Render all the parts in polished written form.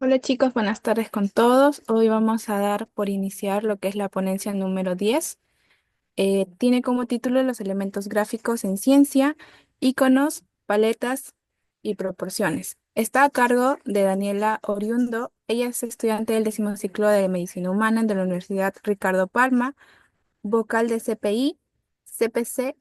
Hola chicos, buenas tardes con todos. Hoy vamos a dar por iniciar lo que es la ponencia número 10. Tiene como título los elementos gráficos en ciencia, iconos, paletas y proporciones. Está a cargo de Daniela Oriundo. Ella es estudiante del décimo ciclo de Medicina Humana de la Universidad Ricardo Palma, vocal de CPI, CPC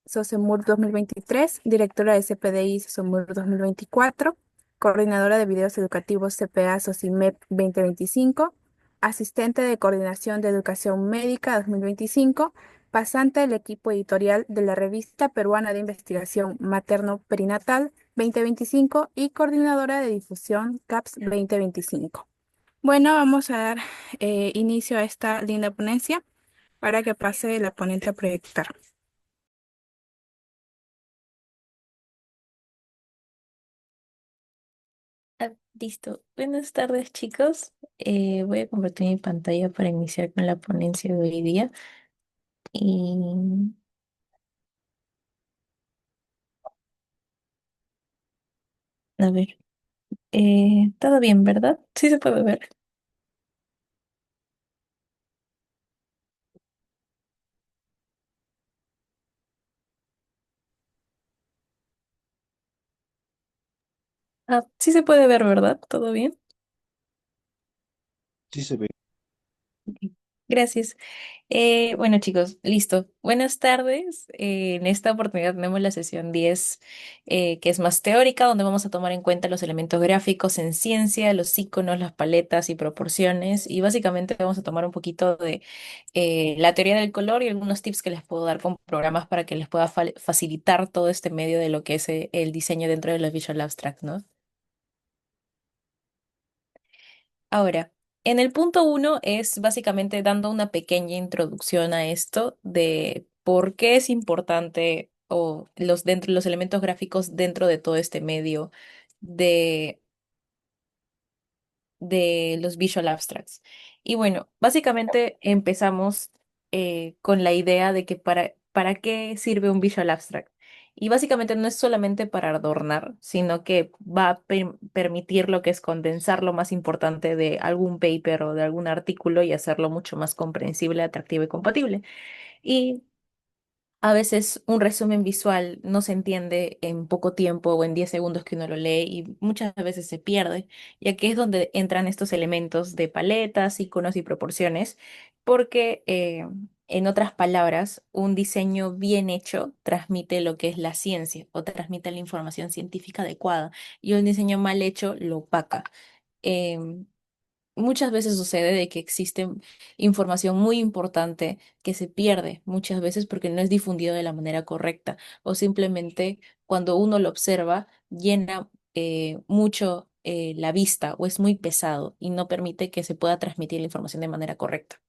SOSEMUR 2023, directora de CPDI SOSEMUR 2024, coordinadora de videos educativos CPA SOCIMEP 2025, asistente de coordinación de educación médica 2025, pasante del equipo editorial de la revista peruana de investigación materno-perinatal 2025 y coordinadora de difusión CAPS 2025. Bueno, vamos a dar inicio a esta linda ponencia para que pase la ponente a proyectar. Listo. Buenas tardes, chicos. Voy a compartir mi pantalla para iniciar con la ponencia de hoy día. Y a ver, todo bien, ¿verdad? Sí se puede ver. Sí se puede ver, ¿verdad? ¿Todo bien? Sí se ve. Ok. Gracias. Bueno, chicos, listo. Buenas tardes. En esta oportunidad tenemos la sesión 10, que es más teórica, donde vamos a tomar en cuenta los elementos gráficos en ciencia, los iconos, las paletas y proporciones. Y básicamente vamos a tomar un poquito de la teoría del color y algunos tips que les puedo dar con programas para que les pueda facilitar todo este medio de lo que es el diseño dentro de los Visual Abstract, ¿no? Ahora, en el punto uno es básicamente dando una pequeña introducción a esto de por qué es importante o los elementos gráficos dentro de todo este medio de los Visual Abstracts. Y bueno, básicamente empezamos con la idea de que para qué sirve un Visual Abstract. Y básicamente no es solamente para adornar, sino que va a permitir lo que es condensar lo más importante de algún paper o de algún artículo y hacerlo mucho más comprensible, atractivo y compatible. Y a veces un resumen visual no se entiende en poco tiempo o en 10 segundos que uno lo lee y muchas veces se pierde, ya que es donde entran estos elementos de paletas, iconos y proporciones, porque en otras palabras, un diseño bien hecho transmite lo que es la ciencia o transmite la información científica adecuada y un diseño mal hecho lo opaca. Em, Muchas veces sucede de que existe información muy importante que se pierde muchas veces porque no es difundido de la manera correcta o simplemente cuando uno lo observa llena mucho la vista o es muy pesado y no permite que se pueda transmitir la información de manera correcta.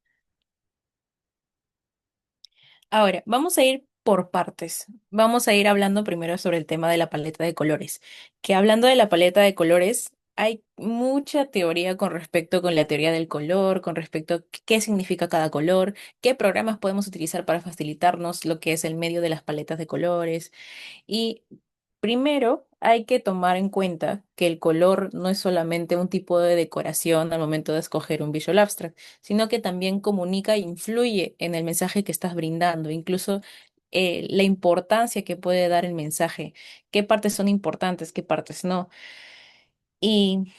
Ahora, vamos a ir por partes. Vamos a ir hablando primero sobre el tema de la paleta de colores. Que hablando de la paleta de colores, hay mucha teoría con respecto con la teoría del color, con respecto a qué significa cada color, qué programas podemos utilizar para facilitarnos lo que es el medio de las paletas de colores. Y primero hay que tomar en cuenta que el color no es solamente un tipo de decoración al momento de escoger un visual abstract, sino que también comunica e influye en el mensaje que estás brindando, incluso la importancia que puede dar el mensaje, qué partes son importantes, qué partes no. Y,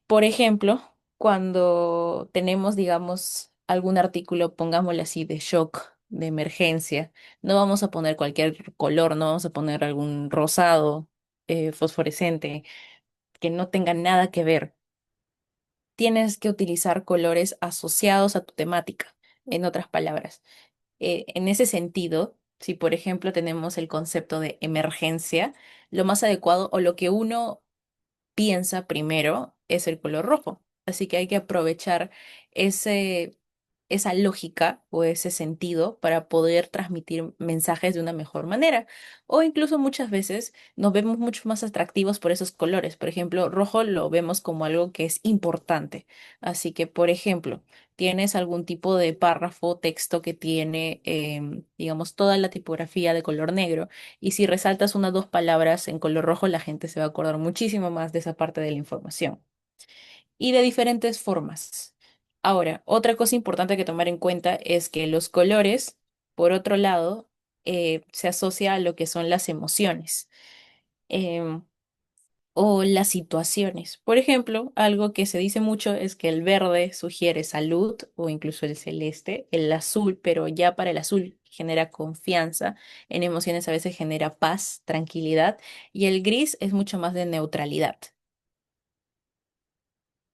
por ejemplo, cuando tenemos, digamos, algún artículo, pongámosle así, de shock, de emergencia, no vamos a poner cualquier color, no vamos a poner algún rosado, fosforescente, que no tenga nada que ver. Tienes que utilizar colores asociados a tu temática, en otras palabras. En ese sentido, si por ejemplo tenemos el concepto de emergencia, lo más adecuado o lo que uno piensa primero es el color rojo. Así que hay que aprovechar ese, esa lógica o ese sentido para poder transmitir mensajes de una mejor manera. O incluso muchas veces nos vemos mucho más atractivos por esos colores. Por ejemplo, rojo lo vemos como algo que es importante. Así que, por ejemplo, tienes algún tipo de párrafo, texto que tiene, digamos, toda la tipografía de color negro y si resaltas dos palabras en color rojo, la gente se va a acordar muchísimo más de esa parte de la información. y de diferentes formas. Ahora, otra cosa importante que tomar en cuenta es que los colores, por otro lado, se asocia a lo que son las emociones. Em, o las situaciones. Por ejemplo, algo que se dice mucho es que el verde sugiere salud o incluso el celeste, el azul, pero ya para el azul genera confianza, en emociones a veces genera paz, tranquilidad, y el gris es mucho más de neutralidad.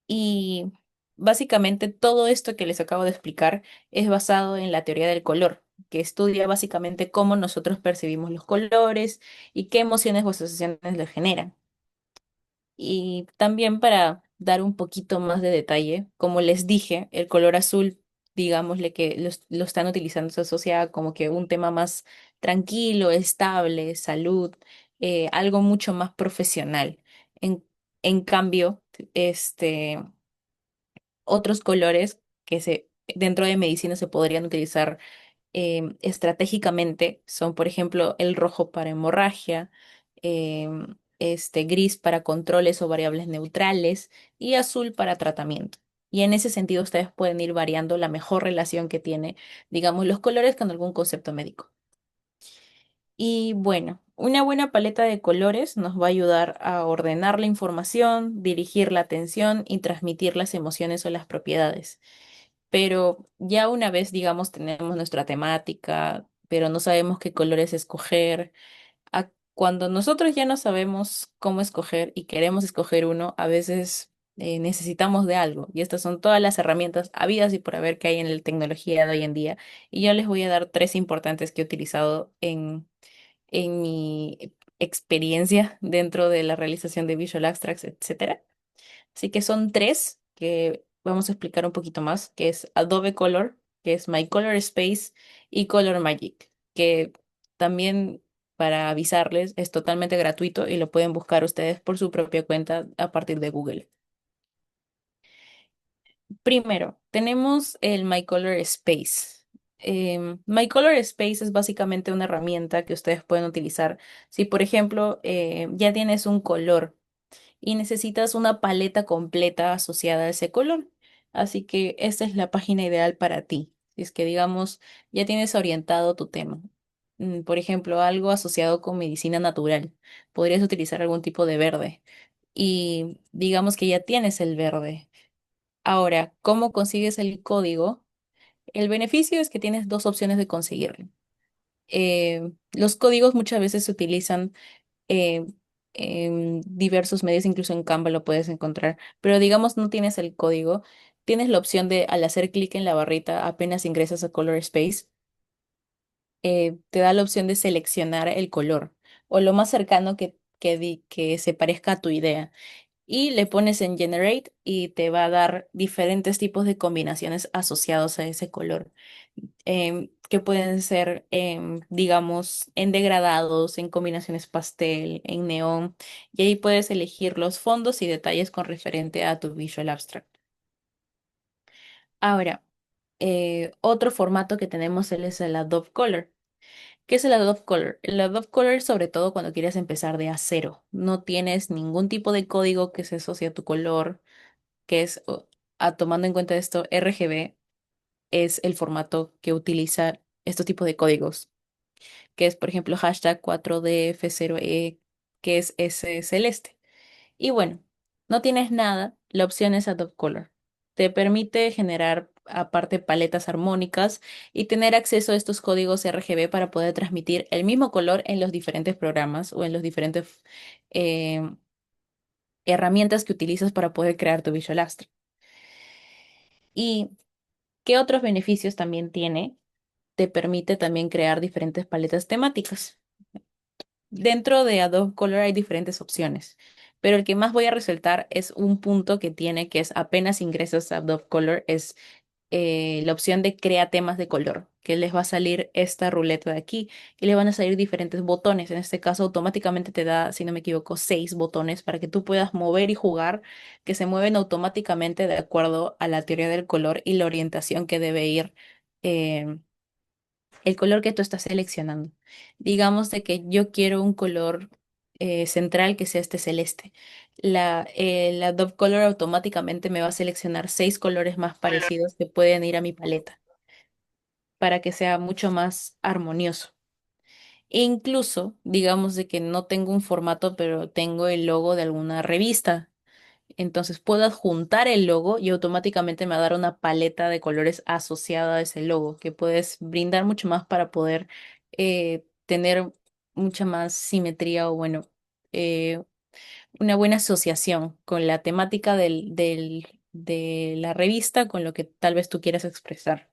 Y básicamente todo esto que les acabo de explicar es basado en la teoría del color, que estudia básicamente cómo nosotros percibimos los colores y qué emociones o asociaciones les generan. Y también para dar un poquito más de detalle, como les dije, el color azul, digámosle que lo están utilizando, se asocia como que un tema más tranquilo, estable, salud, algo mucho más profesional. En, en cambio, este, otros colores dentro de medicina se podrían utilizar estratégicamente son, por ejemplo, el rojo para hemorragia, gris para controles o variables neutrales y azul para tratamiento. Y en ese sentido, ustedes pueden ir variando la mejor relación que tiene, digamos, los colores con algún concepto médico. Y bueno, una buena paleta de colores nos va a ayudar a ordenar la información, dirigir la atención y transmitir las emociones o las propiedades. Pero ya una vez, digamos, tenemos nuestra temática, pero no sabemos qué colores escoger, cuando nosotros ya no sabemos cómo escoger y queremos escoger uno, a veces necesitamos de algo. Y estas son todas las herramientas habidas y por haber que hay en la tecnología de hoy en día. Y yo les voy a dar tres importantes que he utilizado en mi experiencia dentro de la realización de Visual Abstracts, etcétera. Así que son tres que vamos a explicar un poquito más, que es Adobe Color, que es My Color Space y Color Magic, que también para avisarles es totalmente gratuito y lo pueden buscar ustedes por su propia cuenta a partir de Google. Primero, tenemos el My Color Space. My Color Space es básicamente una herramienta que ustedes pueden utilizar si, por ejemplo, ya tienes un color y necesitas una paleta completa asociada a ese color. Así que esta es la página ideal para ti. Si es que, digamos, ya tienes orientado tu tema. Por ejemplo, algo asociado con medicina natural. Podrías utilizar algún tipo de verde. Y digamos que ya tienes el verde. Ahora, ¿cómo consigues el código? El beneficio es que tienes dos opciones de conseguirlo. Los códigos muchas veces se utilizan eh, en diversos medios, incluso en Canva lo puedes encontrar, pero digamos no tienes el código, tienes la opción de al hacer clic en la barrita, apenas ingresas a Color Space, te da la opción de seleccionar el color o lo más cercano que se parezca a tu idea. Y le pones en Generate y te va a dar diferentes tipos de combinaciones asociados a ese color que pueden ser, digamos, en degradados, en combinaciones pastel, en neón, y ahí puedes elegir los fondos y detalles con referente a tu Visual Abstract. Ahora, otro formato que tenemos es el Adobe Color. ¿Qué es el Adobe Color? El Adobe Color, sobre todo cuando quieres empezar de a cero, no tienes ningún tipo de código que se asocie a tu color, que es, tomando en cuenta esto, RGB es el formato que utiliza estos tipos de códigos que es, por ejemplo, hashtag 4DF0E, que es ese celeste. Y bueno, no tienes nada, la opción es Adobe Color. Te permite generar aparte paletas armónicas y tener acceso a estos códigos RGB para poder transmitir el mismo color en los diferentes programas o en los diferentes eh, herramientas que utilizas para poder crear tu Visual Abstract. ¿Y qué otros beneficios también tiene? Te permite también crear diferentes paletas temáticas. Dentro de Adobe Color hay diferentes opciones, pero el que más voy a resaltar es un punto que tiene, que es apenas ingresas a Adobe Color, es la opción de crea temas de color, que les va a salir esta ruleta de aquí y le van a salir diferentes botones. En este caso, automáticamente te da, si no me equivoco, 6 botones para que tú puedas mover y jugar, que se mueven automáticamente de acuerdo a la teoría del color y la orientación que debe ir. eh, el color que tú estás seleccionando. Digamos de que yo quiero un color. central que sea este celeste. La Dove Color automáticamente me va a seleccionar 6 colores más parecidos que pueden ir a mi paleta para que sea mucho más armonioso. E incluso, digamos de que no tengo un formato, pero tengo el logo de alguna revista. Entonces puedo adjuntar el logo y automáticamente me va a dar una paleta de colores asociada a ese logo, que puedes brindar mucho más para poder tener mucha más simetría o bueno, eh, una buena asociación con la temática de la revista, con lo que tal vez tú quieras expresar.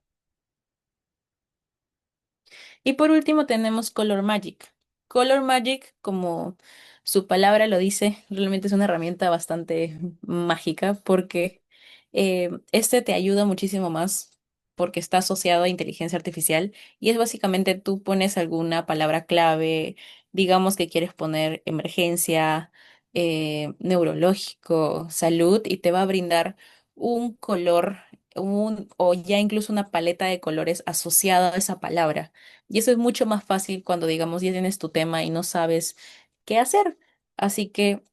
Y por último tenemos Color Magic. Color Magic, como su palabra lo dice, realmente es una herramienta bastante mágica porque este te ayuda muchísimo más porque está asociado a inteligencia artificial y es básicamente tú pones alguna palabra clave, digamos que quieres poner emergencia, neurológico, salud y te va a brindar un color, o ya incluso una paleta de colores asociada a esa palabra. Y eso es mucho más fácil cuando, digamos, ya tienes tu tema y no sabes qué hacer. Así que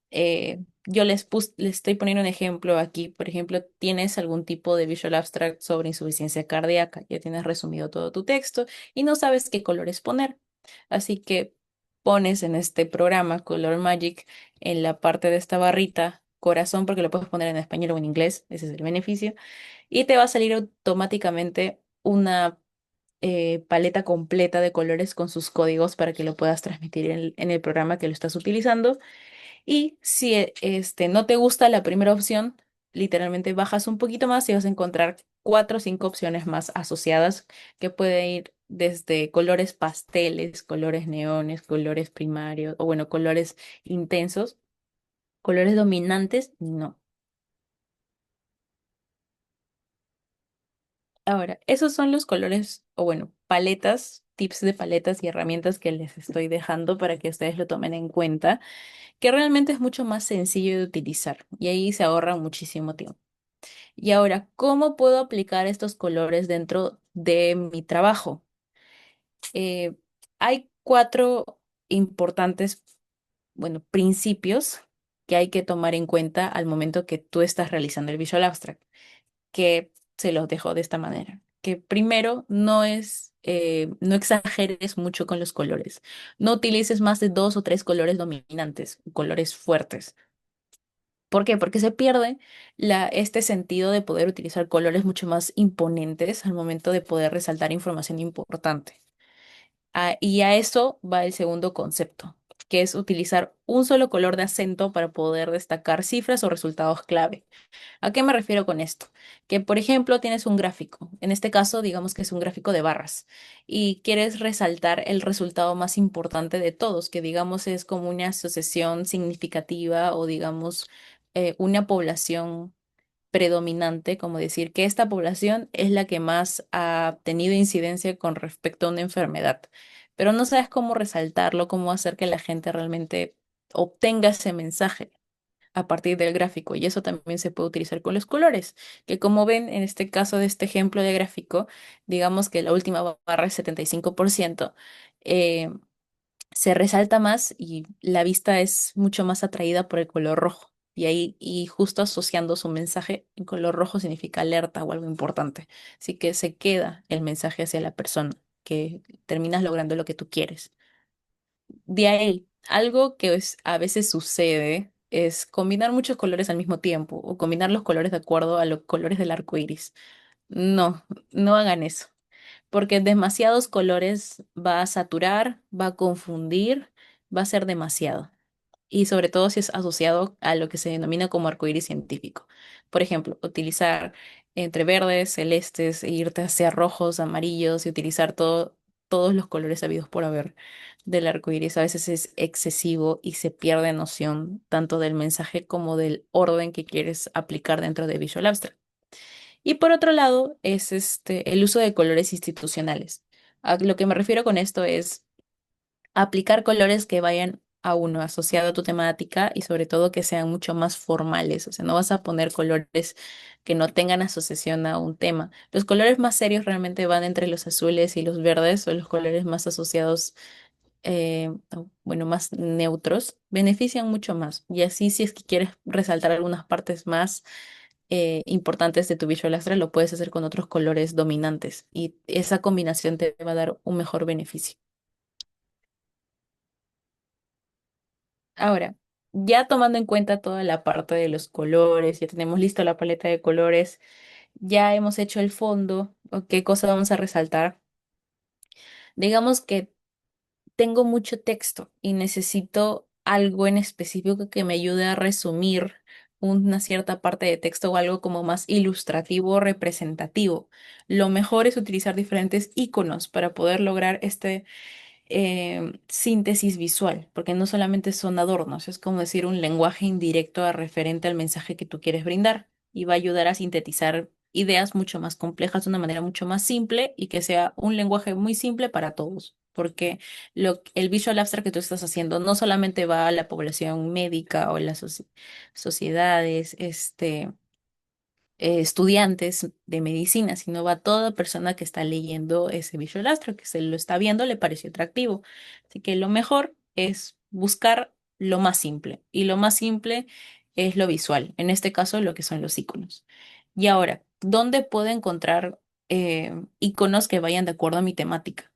yo les estoy poniendo un ejemplo aquí. Por ejemplo, tienes algún tipo de visual abstract sobre insuficiencia cardíaca. Ya tienes resumido todo tu texto y no sabes qué colores poner. Así que pones en este programa Color Magic en la parte de esta barrita corazón, porque lo puedes poner en español o en inglés. Ese es el beneficio. Y te va a salir automáticamente una paleta completa de colores con sus códigos para que lo puedas transmitir en el programa que lo estás utilizando. Y si no te gusta la primera opción, literalmente bajas un poquito más y vas a encontrar 4 o 5 opciones más asociadas que pueden ir desde colores pasteles, colores neones, colores primarios, o bueno, colores intensos, colores dominantes, no. Ahora, esos son los colores, o bueno, paletas, tips de paletas y herramientas que les estoy dejando para que ustedes lo tomen en cuenta, que realmente es mucho más sencillo de utilizar y ahí se ahorra muchísimo tiempo. Y ahora, ¿cómo puedo aplicar estos colores dentro de mi trabajo? Eh, Hay 4 importantes, bueno, principios que hay que tomar en cuenta al momento que tú estás realizando el Visual Abstract, que se los dejo de esta manera. Que primero no exageres mucho con los colores. No utilices más de 2 o 3 colores dominantes, colores fuertes. ¿Por qué? Porque se pierde este sentido de poder utilizar colores mucho más imponentes al momento de poder resaltar información importante. Y a eso va el segundo concepto, que es utilizar un solo color de acento para poder destacar cifras o resultados clave. ¿A qué me refiero con esto? Que, por ejemplo, tienes un gráfico. En este caso, digamos que es un gráfico de barras y quieres resaltar el resultado más importante de todos, que digamos es como una asociación significativa o digamos una población predominante, como decir que esta población es la que más ha tenido incidencia con respecto a una enfermedad, pero no sabes cómo resaltarlo, cómo hacer que la gente realmente obtenga ese mensaje a partir del gráfico. Y eso también se puede utilizar con los colores, que como ven en este caso de este ejemplo de gráfico, digamos que la última barra es 75%, eh, se resalta más y la vista es mucho más atraída por el color rojo. Y ahí, y justo asociando su mensaje en color rojo significa alerta o algo importante. Así que se queda el mensaje hacia la persona, que terminas logrando lo que tú quieres. De ahí, algo que a veces sucede es combinar muchos colores al mismo tiempo o combinar los colores de acuerdo a los colores del arco iris. No, no hagan eso, porque demasiados colores va a saturar, va a confundir, va a ser demasiado. Y sobre todo si es asociado a lo que se denomina como arcoíris científico. Por ejemplo, utilizar entre verdes, celestes, e irte hacia rojos, amarillos y utilizar todos los colores habidos por haber del arcoíris. A veces es excesivo y se pierde noción tanto del mensaje como del orden que quieres aplicar dentro de Visual Abstract. Y por otro lado, es el uso de colores institucionales. A lo que me refiero con esto es aplicar colores que vayan a uno asociado a tu temática y sobre todo que sean mucho más formales. O sea, no vas a poner colores que no tengan asociación a un tema. Los colores más serios realmente van entre los azules y los verdes o los colores más asociados o, bueno, más neutros, benefician mucho más. Y así, si es que quieres resaltar algunas partes más importantes de tu Visual Astra, lo puedes hacer con otros colores dominantes y esa combinación te va a dar un mejor beneficio. Ahora, ya tomando en cuenta toda la parte de los colores, ya tenemos listo la paleta de colores, ya hemos hecho el fondo, o qué cosa vamos a resaltar. Digamos que tengo mucho texto y necesito algo en específico que me ayude a resumir una cierta parte de texto o algo como más ilustrativo o representativo. Lo mejor es utilizar diferentes iconos para poder lograr este síntesis visual, porque no solamente son adornos, es como decir un lenguaje indirecto a referente al mensaje que tú quieres brindar y va a ayudar a sintetizar ideas mucho más complejas de una manera mucho más simple y que sea un lenguaje muy simple para todos. Porque el visual abstract que tú estás haciendo no solamente va a la población médica o las sociedades, estudiantes de medicina, sino va toda persona que está leyendo ese Visual Astro, que se lo está viendo, le pareció atractivo. Así que lo mejor es buscar lo más simple, y lo más simple es lo visual, en este caso lo que son los iconos. Y ahora, ¿dónde puedo encontrar iconos que vayan de acuerdo a mi temática?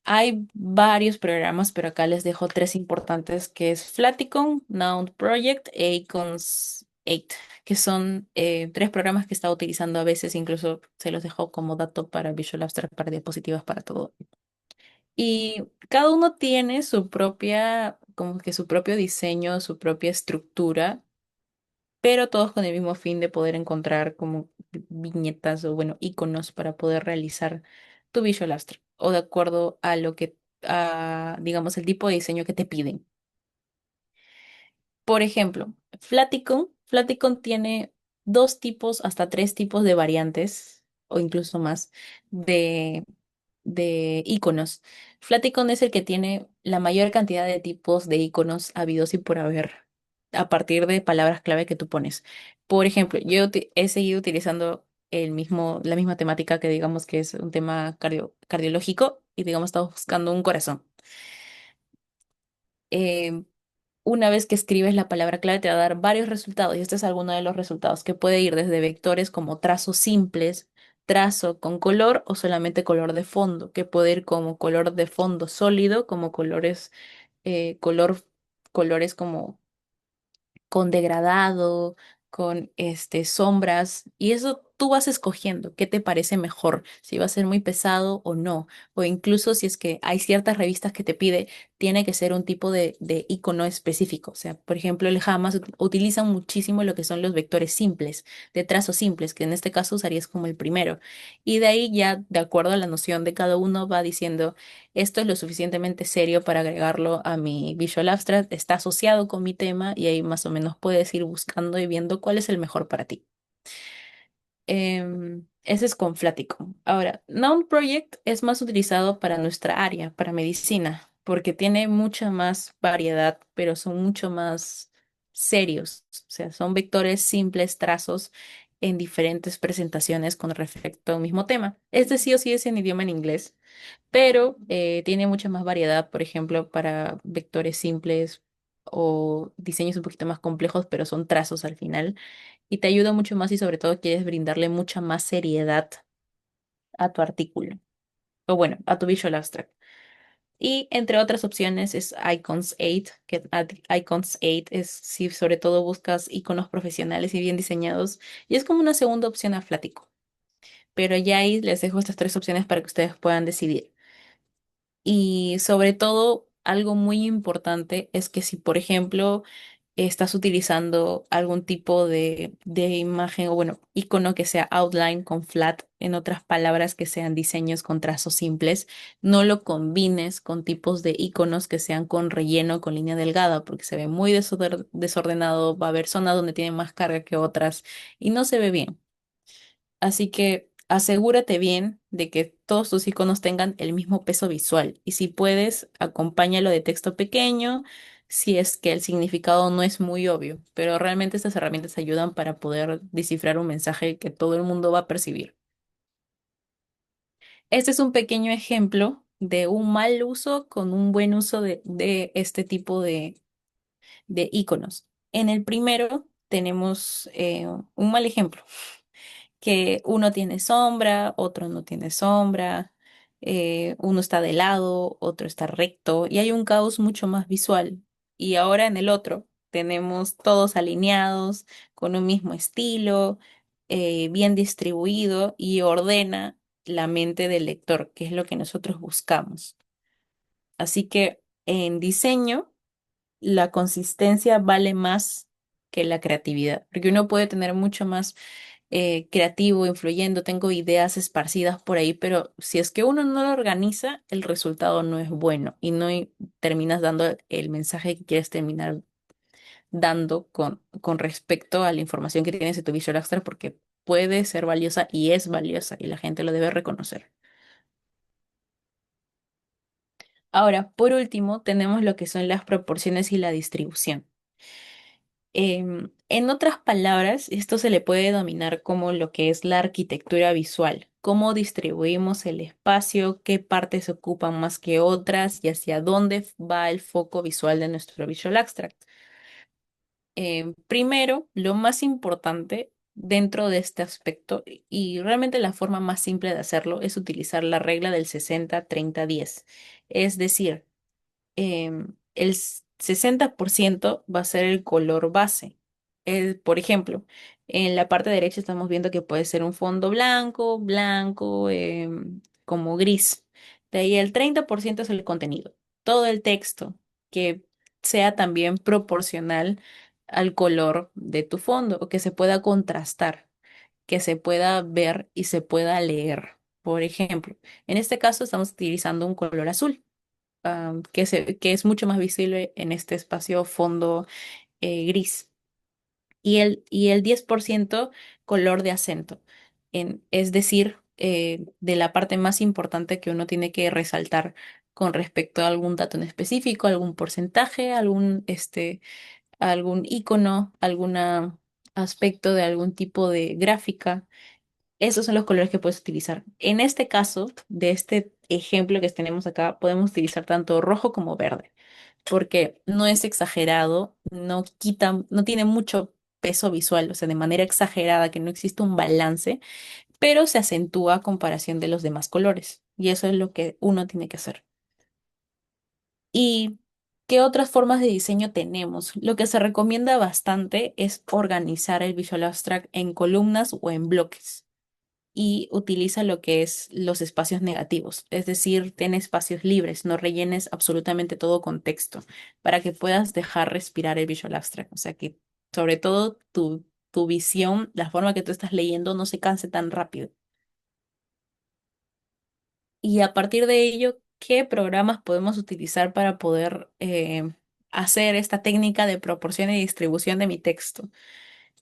Hay varios programas, pero acá les dejo tres importantes, que es Flaticon, Noun Project e Icons 8, que son tres programas que he estado utilizando a veces, incluso se los dejo como dato para Visual Abstract, para diapositivas, para todo. Y cada uno tiene su propia, como que su propio diseño, su propia estructura, pero todos con el mismo fin de poder encontrar como viñetas o, bueno, iconos para poder realizar tu Visual Abstract o de acuerdo a lo que, digamos, el tipo de diseño que te piden. Por ejemplo, Flaticon tiene dos tipos, hasta tres tipos de variantes o incluso más de iconos. Flaticon es el que tiene la mayor cantidad de tipos de iconos habidos y por haber a partir de palabras clave que tú pones. Por ejemplo, he seguido utilizando la misma temática que digamos que es un tema cardiológico y digamos estamos buscando un corazón. Em, una vez que escribes la palabra clave te va a dar varios resultados y este es alguno de los resultados que puede ir desde vectores como trazos simples, trazo con color o solamente color de fondo, que puede ir como color de fondo sólido, como colores, colores como con degradado, con sombras, y eso tú vas escogiendo qué te parece mejor, si va a ser muy pesado o no, o incluso si es que hay ciertas revistas que te pide, tiene que ser un tipo de icono específico. O sea, por ejemplo, el Hamas utiliza muchísimo lo que son los vectores simples, de trazos simples, que en este caso usarías como el primero. Y de ahí ya, de acuerdo a la noción de cada uno, va diciendo esto es lo suficientemente serio para agregarlo a mi Visual Abstract, está asociado con mi tema y ahí más o menos puedes ir buscando y viendo cuál es el mejor para ti. Ese es con Flaticon. Ahora, Noun Project es más utilizado para nuestra área, para medicina, porque tiene mucha más variedad, pero son mucho más serios. O sea, son vectores simples, trazos en diferentes presentaciones con respecto a un mismo tema. Este sí o sí es en idioma en inglés, pero tiene mucha más variedad, por ejemplo, para vectores simples o diseños un poquito más complejos, pero son trazos al final, y te ayuda mucho más y sobre todo quieres brindarle mucha más seriedad a tu artículo, o bueno, a tu Visual Abstract. Y entre otras opciones es Icons 8, que Icons 8 es si sobre todo buscas iconos profesionales y bien diseñados, y es como una segunda opción a Flático. Pero ya ahí les dejo estas tres opciones para que ustedes puedan decidir. Y sobre todo, algo muy importante es que si, por ejemplo, estás utilizando algún tipo de imagen o, bueno, icono que sea outline con flat, en otras palabras, que sean diseños con trazos simples, no lo combines con tipos de iconos que sean con relleno, con línea delgada, porque se ve muy desordenado, va a haber zonas donde tiene más carga que otras y no se ve bien. Así que asegúrate bien de que todos tus iconos tengan el mismo peso visual y si puedes, acompáñalo de texto pequeño si es que el significado no es muy obvio, pero realmente estas herramientas ayudan para poder descifrar un mensaje que todo el mundo va a percibir. Este es un pequeño ejemplo de un mal uso con un buen uso de este tipo de iconos. En el primero tenemos un mal ejemplo, que uno tiene sombra, otro no tiene sombra, uno está de lado, otro está recto, y hay un caos mucho más visual. Y ahora en el otro tenemos todos alineados, con un mismo estilo, bien distribuido y ordena la mente del lector, que es lo que nosotros buscamos. Así que en diseño la consistencia vale más que la creatividad, porque uno puede tener mucho más creativo, influyendo, tengo ideas esparcidas por ahí, pero si es que uno no lo organiza, el resultado no es bueno y no terminas dando el mensaje que quieres terminar dando con respecto a la información que tienes de tu Visual Extra, porque puede ser valiosa y es valiosa y la gente lo debe reconocer. Ahora, por último, tenemos lo que son las proporciones y la distribución. En otras palabras, esto se le puede denominar como lo que es la arquitectura visual, cómo distribuimos el espacio, qué partes ocupan más que otras y hacia dónde va el foco visual de nuestro Visual Abstract. Primero, lo más importante dentro de este aspecto, y realmente la forma más simple de hacerlo, es utilizar la regla del 60-30-10. Es decir, el 60% va a ser el color base. Por ejemplo, en la parte derecha estamos viendo que puede ser un fondo blanco, blanco, como gris. De ahí el 30% es el contenido, todo el texto que sea también proporcional al color de tu fondo o que se pueda contrastar, que se pueda ver y se pueda leer. Por ejemplo, en este caso estamos utilizando un color azul, que es mucho más visible en este espacio fondo gris. Y el 10% color de acento, es decir, de la parte más importante que uno tiene que resaltar con respecto a algún dato en específico, algún porcentaje, algún icono, algún aspecto de algún tipo de gráfica. Esos son los colores que puedes utilizar. En este caso, de este ejemplo que tenemos acá, podemos utilizar tanto rojo como verde, porque no es exagerado, no quita, no tiene mucho peso visual, o sea, de manera exagerada, que no existe un balance, pero se acentúa a comparación de los demás colores. Y eso es lo que uno tiene que hacer. ¿Y qué otras formas de diseño tenemos? Lo que se recomienda bastante es organizar el Visual Abstract en columnas o en bloques y utiliza lo que es los espacios negativos, es decir, ten espacios libres, no rellenes absolutamente todo con texto para que puedas dejar respirar el Visual Abstract, o sea que sobre todo tu visión, la forma que tú estás leyendo no se canse tan rápido. Y a partir de ello, ¿qué programas podemos utilizar para poder hacer esta técnica de proporción y distribución de mi texto?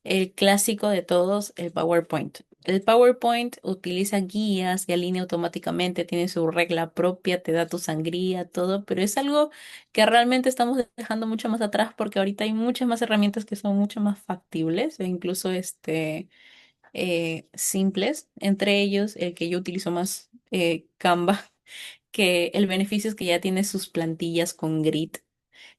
El clásico de todos, el PowerPoint. El PowerPoint utiliza guías y alinea automáticamente, tiene su regla propia, te da tu sangría, todo, pero es algo que realmente estamos dejando mucho más atrás porque ahorita hay muchas más herramientas que son mucho más factibles e incluso simples. Entre ellos, el que yo utilizo más, Canva, que el beneficio es que ya tiene sus plantillas con grid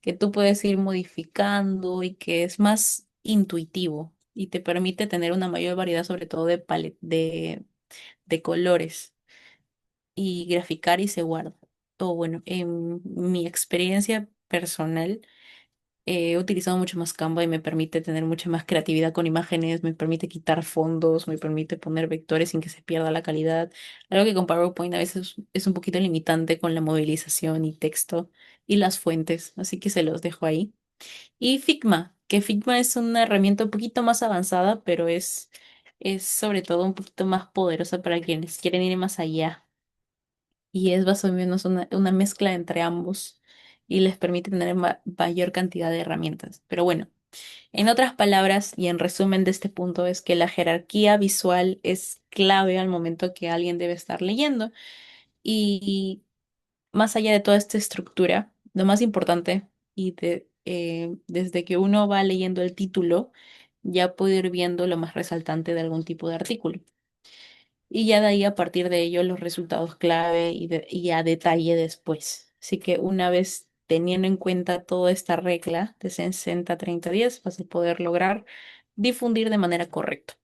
que tú puedes ir modificando y que es más intuitivo y te permite tener una mayor variedad, sobre todo de colores y graficar y se guarda. O bueno, en mi experiencia personal, he utilizado mucho más Canva y me permite tener mucha más creatividad con imágenes, me permite quitar fondos, me permite poner vectores sin que se pierda la calidad. Algo que con PowerPoint a veces es un poquito limitante con la movilización y texto y las fuentes, así que se los dejo ahí. Y Figma, que Figma es una herramienta un poquito más avanzada, pero es sobre todo un poquito más poderosa para quienes quieren ir más allá. Y es más o menos una mezcla entre ambos y les permite tener mayor cantidad de herramientas. Pero bueno, en otras palabras y en resumen de este punto es que la jerarquía visual es clave al momento que alguien debe estar leyendo. Y más allá de toda esta estructura, lo más importante desde que uno va leyendo el título, ya puede ir viendo lo más resaltante de algún tipo de artículo. y ya de ahí a partir de ello los resultados clave y a detalle después. Así que una vez teniendo en cuenta toda esta regla de 60-30-10, vas a poder lograr difundir de manera correcta.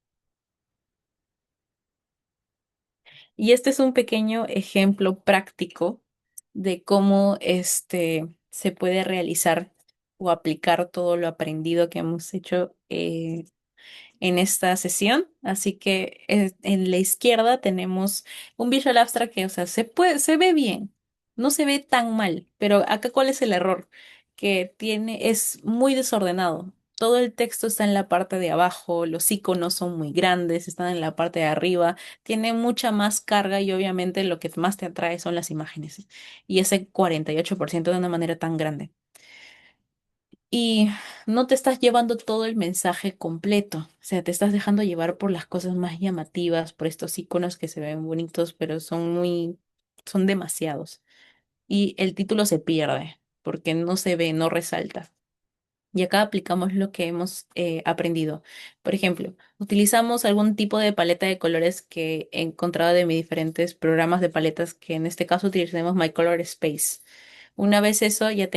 Y este es un pequeño ejemplo práctico de cómo se puede realizar o aplicar todo lo aprendido que hemos hecho en esta sesión. Así que en la izquierda tenemos un Visual Abstract que, o sea, se ve bien, no se ve tan mal, pero acá ¿cuál es el error? Que es muy desordenado. Todo el texto está en la parte de abajo, los iconos son muy grandes, están en la parte de arriba, tiene mucha más carga y obviamente lo que más te atrae son las imágenes. Y ese 48% de una manera tan grande y no te estás llevando todo el mensaje completo. O sea, te estás dejando llevar por las cosas más llamativas, por estos iconos que se ven bonitos, pero son demasiados. Y el título se pierde porque no se ve, no resalta. Y acá aplicamos lo que hemos aprendido. Por ejemplo, utilizamos algún tipo de paleta de colores que he encontrado de mis diferentes programas de paletas, que en este caso utilizaremos My Color Space. Una vez eso, ya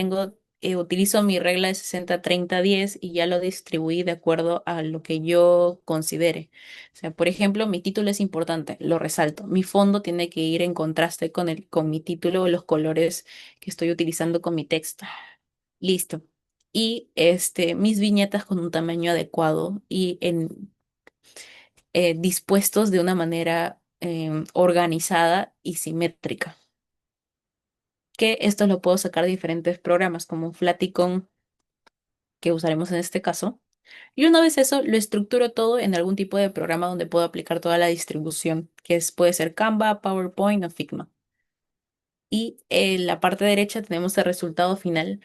utilizo mi regla de 60-30-10 y ya lo distribuí de acuerdo a lo que yo considere. O sea, por ejemplo, mi título es importante, lo resalto. Mi fondo tiene que ir en contraste con mi título o los colores que estoy utilizando con mi texto. Listo. Y mis viñetas con un tamaño adecuado y dispuestos de una manera organizada y simétrica. Que esto lo puedo sacar de diferentes programas como Flaticon, que usaremos en este caso. Y una vez eso, lo estructuro todo en algún tipo de programa donde puedo aplicar toda la distribución, puede ser Canva, PowerPoint o Figma. Y en la parte derecha tenemos el resultado final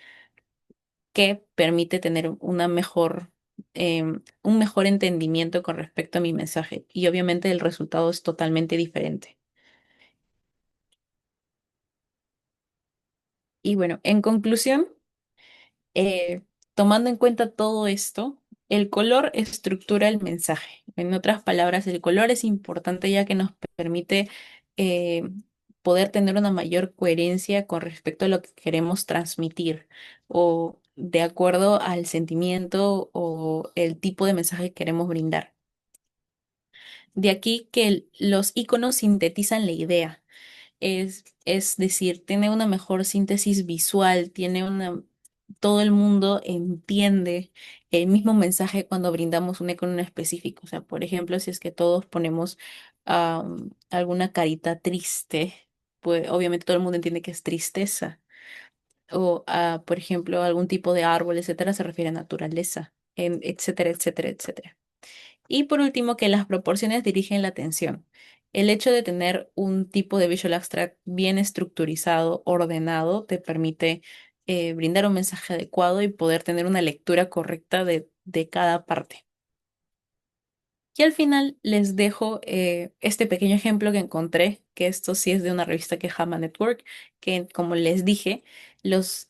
que permite tener un mejor entendimiento con respecto a mi mensaje. Y obviamente el resultado es totalmente diferente. Y bueno, en conclusión, tomando en cuenta todo esto, el color estructura el mensaje. En otras palabras, el color es importante ya que nos permite eh, poder tener una mayor coherencia con respecto a lo que queremos transmitir o de acuerdo al sentimiento o el tipo de mensaje que queremos brindar. De aquí que los iconos sintetizan la idea. Es decir, tiene una mejor síntesis visual, todo el mundo entiende el mismo mensaje cuando brindamos un icono en específico. O sea, por ejemplo, si es que todos ponemos alguna carita triste, pues obviamente todo el mundo entiende que es tristeza. O, por ejemplo, algún tipo de árbol, etcétera, se refiere a naturaleza, etcétera, etcétera, etcétera. Y por último, que las proporciones dirigen la atención. El hecho de tener un tipo de Visual Abstract bien estructurizado, ordenado, te permite brindar un mensaje adecuado y poder tener una lectura correcta de cada parte. Y al final les dejo este pequeño ejemplo que encontré, que esto sí es de una revista que es Hama Network, que como les dije, los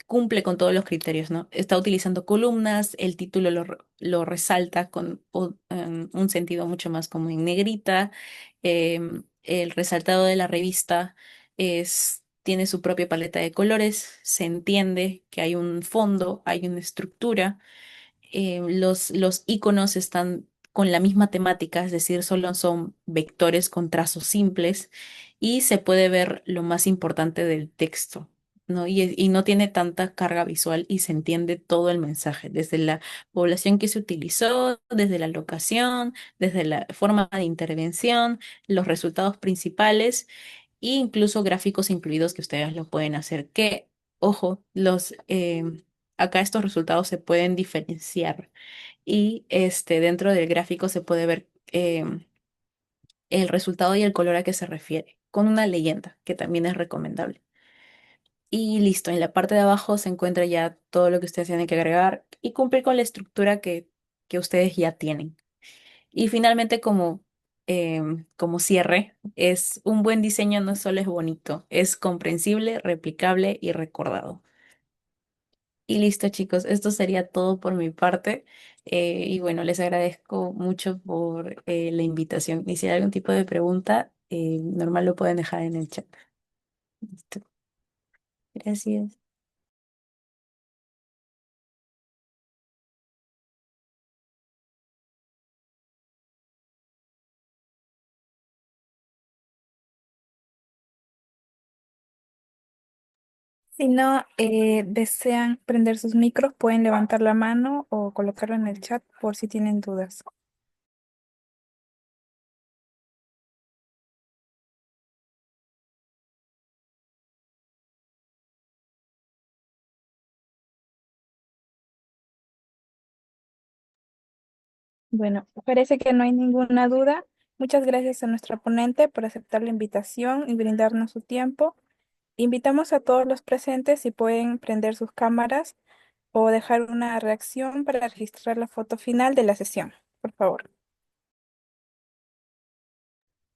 cumple con todos los criterios, ¿no? Está utilizando columnas, el título lo resalta con un sentido mucho más como en negrita, el resaltado de la revista tiene su propia paleta de colores, se entiende que hay un fondo, hay una estructura, los iconos están con la misma temática, es decir, solo son vectores con trazos simples y se puede ver lo más importante del texto, ¿no? Y no tiene tanta carga visual y se entiende todo el mensaje, desde la población que se utilizó, desde la locación, desde la forma de intervención, los resultados principales e incluso gráficos incluidos que ustedes lo pueden hacer. Que, ojo, acá estos resultados se pueden diferenciar y dentro del gráfico se puede ver el resultado y el color a que se refiere, con una leyenda, que también es recomendable. Y listo, en la parte de abajo se encuentra ya todo lo que ustedes tienen que agregar y cumplir con la estructura que ustedes ya tienen. Y finalmente, como cierre, es un buen diseño, no solo es bonito, es comprensible, replicable y recordado. Y listo, chicos, esto sería todo por mi parte. Y bueno, les agradezco mucho por la invitación. Y si hay algún tipo de pregunta, normal lo pueden dejar en el chat. Listo. Gracias. Si no desean prender sus micros, pueden levantar la mano o colocarlo en el chat por si tienen dudas. Bueno, parece que no hay ninguna duda. Muchas gracias a nuestra ponente por aceptar la invitación y brindarnos su tiempo. Invitamos a todos los presentes si pueden prender sus cámaras o dejar una reacción para registrar la foto final de la sesión, por favor.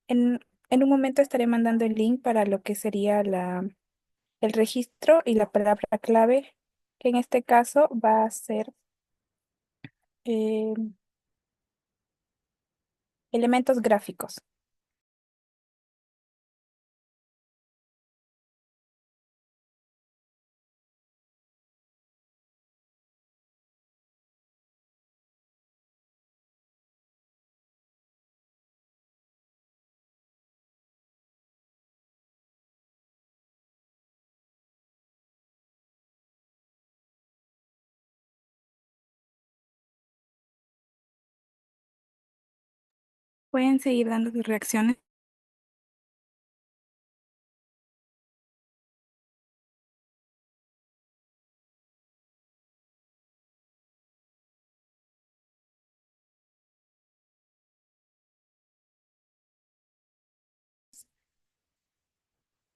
En, en un momento estaré mandando el link para lo que sería el registro y la palabra clave, que en este caso va a ser eh, elementos gráficos. Pueden seguir dando sus reacciones.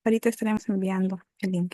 Ahorita estaremos enviando el link.